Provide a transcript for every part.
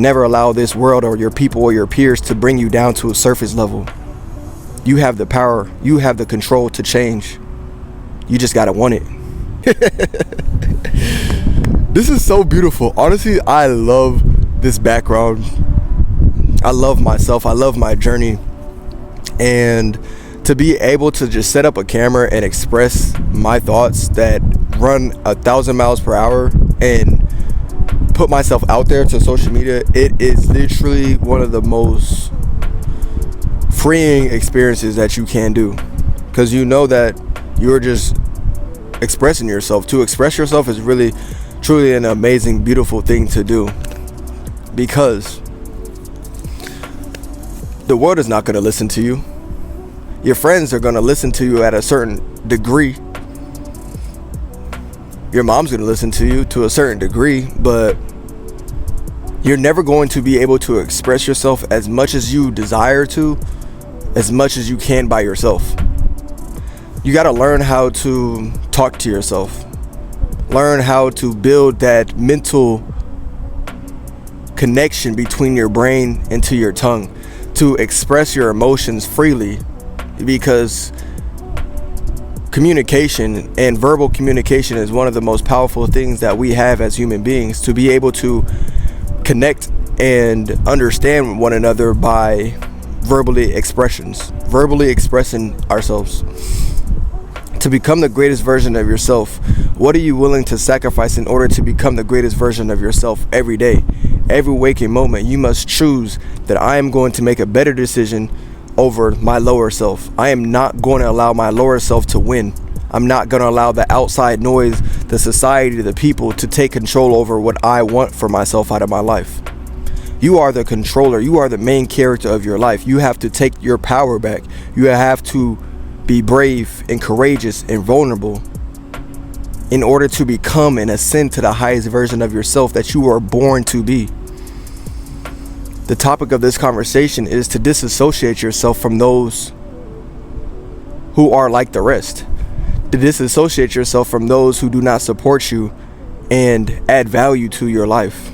Never allow this world or your people or your peers to bring you down to a surface level. You have the power, you have the control to change. You just gotta want it. This is so beautiful. Honestly, I love this background. I love myself. I love my journey. And to be able to just set up a camera and express my thoughts that run 1,000 miles per hour and put myself out there to social media, it is literally one of the most freeing experiences that you can do, because you know that you're just expressing yourself. To express yourself is really truly an amazing, beautiful thing to do, because the world is not going to listen to you. Your friends are going to listen to you at a certain degree. Your mom's going to listen to you to a certain degree, but you're never going to be able to express yourself as much as you desire to, as much as you can by yourself. You got to learn how to talk to yourself. Learn how to build that mental connection between your brain and to your tongue, to express your emotions freely, because communication and verbal communication is one of the most powerful things that we have as human beings, to be able to connect and understand one another by verbally expressing ourselves. To become the greatest version of yourself, what are you willing to sacrifice in order to become the greatest version of yourself every day? Every waking moment, you must choose that I am going to make a better decision over my lower self. I am not going to allow my lower self to win. I'm not going to allow the outside noise, the society, the people to take control over what I want for myself out of my life. You are the controller. You are the main character of your life. You have to take your power back. You have to be brave and courageous and vulnerable in order to become and ascend to the highest version of yourself that you are born to be. The topic of this conversation is to disassociate yourself from those who are like the rest. To disassociate yourself from those who do not support you and add value to your life.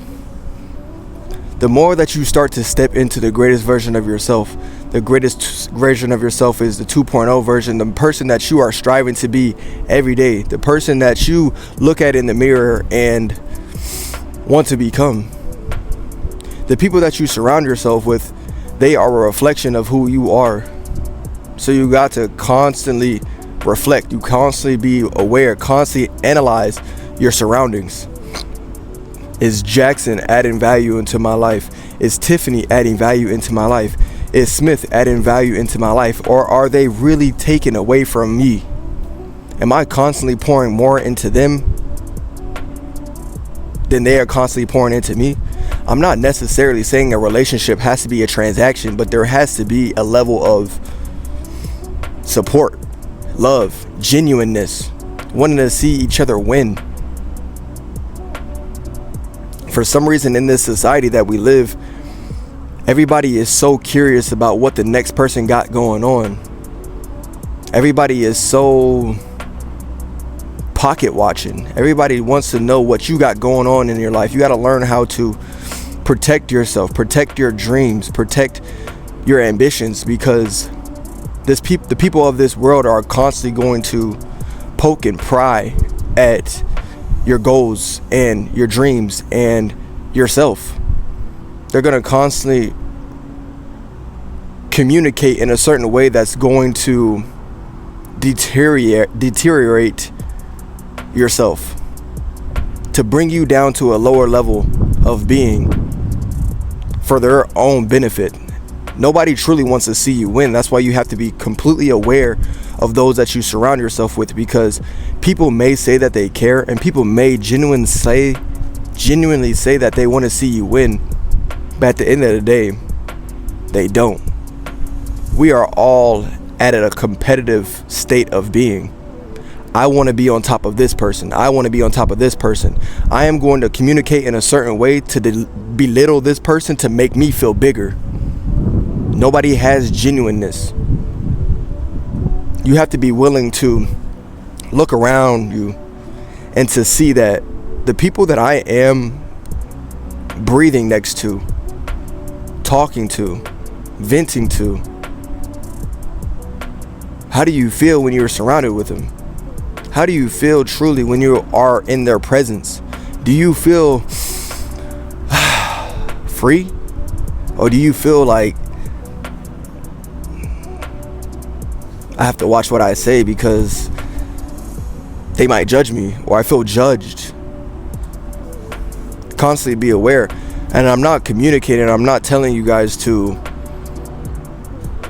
The more that you start to step into the greatest version of yourself, the greatest version of yourself is the 2.0 version, the person that you are striving to be every day, the person that you look at in the mirror and want to become. The people that you surround yourself with, they are a reflection of who you are. So you got to constantly reflect, you constantly be aware, constantly analyze your surroundings. Is Jackson adding value into my life? Is Tiffany adding value into my life? Is Smith adding value into my life? Or are they really taking away from me? Am I constantly pouring more into them than they are constantly pouring into me? I'm not necessarily saying a relationship has to be a transaction, but there has to be a level of support, love, genuineness, wanting to see each other win. For some reason in this society that we live, everybody is so curious about what the next person got going on. Everybody is so pocket watching. Everybody wants to know what you got going on in your life. You got to learn how to protect yourself, protect your dreams, protect your ambitions, because the people of this world are constantly going to poke and pry at your goals and your dreams and yourself. They're going to constantly communicate in a certain way that's going to deteriorate yourself, to bring you down to a lower level of being for their own benefit. Nobody truly wants to see you win. That's why you have to be completely aware of those that you surround yourself with, because people may say that they care, and people may genuinely say that they want to see you win, but at the end of the day, they don't. We are all at a competitive state of being. I want to be on top of this person. I want to be on top of this person. I am going to communicate in a certain way to belittle this person to make me feel bigger. Nobody has genuineness. You have to be willing to look around you and to see that the people that I am breathing next to, talking to, venting to? How do you feel when you're surrounded with them? How do you feel truly when you are in their presence? Do you feel free? Or do you feel like I have to watch what I say because they might judge me, or I feel judged? Constantly be aware. And I'm not communicating, I'm not telling you guys to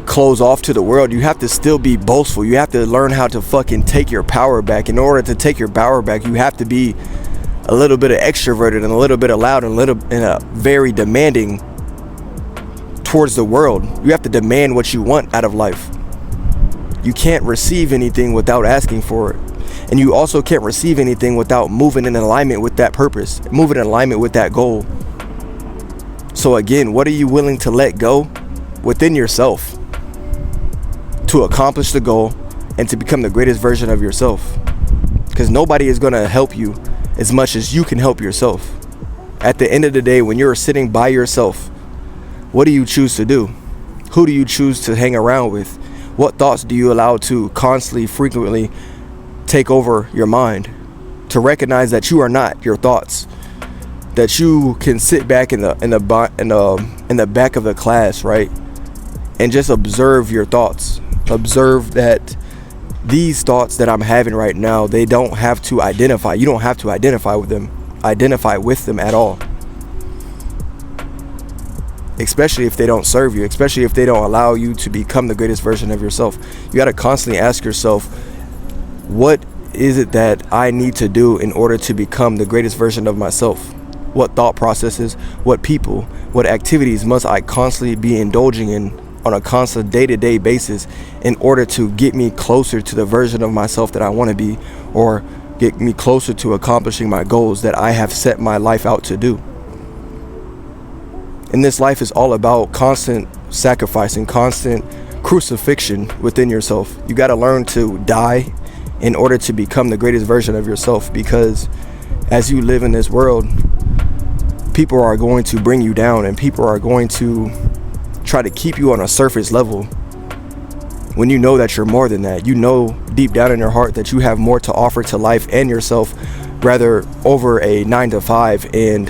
close off to the world. You have to still be boastful. You have to learn how to fucking take your power back. In order to take your power back, you have to be a little bit of extroverted and a little bit of loud and a very demanding towards the world. You have to demand what you want out of life. You can't receive anything without asking for it. And you also can't receive anything without moving in alignment with that purpose, moving in alignment with that goal. So again, what are you willing to let go within yourself to accomplish the goal and to become the greatest version of yourself? Because nobody is going to help you as much as you can help yourself. At the end of the day, when you're sitting by yourself, what do you choose to do? Who do you choose to hang around with? What thoughts do you allow to constantly, frequently take over your mind? To recognize that you are not your thoughts, that you can sit back in the back of the class, right, and just observe your thoughts. Observe that these thoughts that I'm having right now, they don't have to identify. You don't have to identify with them at all. Especially if they don't serve you, especially if they don't allow you to become the greatest version of yourself. You got to constantly ask yourself, what is it that I need to do in order to become the greatest version of myself? What thought processes, what people, what activities must I constantly be indulging in on a constant day-to-day basis in order to get me closer to the version of myself that I want to be, or get me closer to accomplishing my goals that I have set my life out to do? And this life is all about constant sacrificing, constant crucifixion within yourself. You got to learn to die in order to become the greatest version of yourself, because as you live in this world, people are going to bring you down, and people are going to try to keep you on a surface level when you know that you're more than that. You know deep down in your heart that you have more to offer to life and yourself, rather over a 9-to-5 and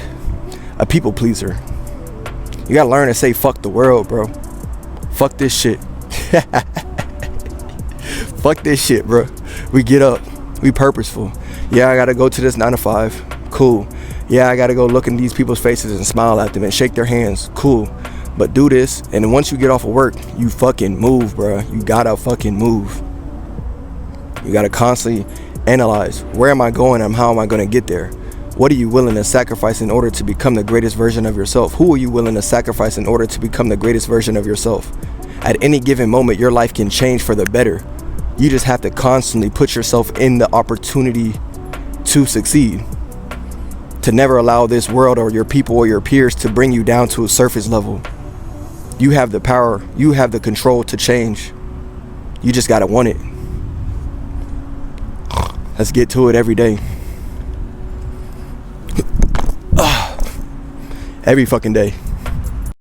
a people pleaser. You gotta learn to say fuck the world, bro. Fuck this shit. Fuck this shit, bro. We get up, we purposeful. Yeah, I gotta go to this 9-to-5. Cool. Yeah, I gotta go look in these people's faces and smile at them and shake their hands. Cool. But do this, and then once you get off of work, you fucking move, bro. You gotta fucking move. You gotta constantly analyze, where am I going and how am I gonna get there? What are you willing to sacrifice in order to become the greatest version of yourself? Who are you willing to sacrifice in order to become the greatest version of yourself? At any given moment, your life can change for the better. You just have to constantly put yourself in the opportunity to succeed. To never allow this world or your people or your peers to bring you down to a surface level. You have the power, you have the control to change. You just gotta want it. Let's get to it every day. Every fucking day.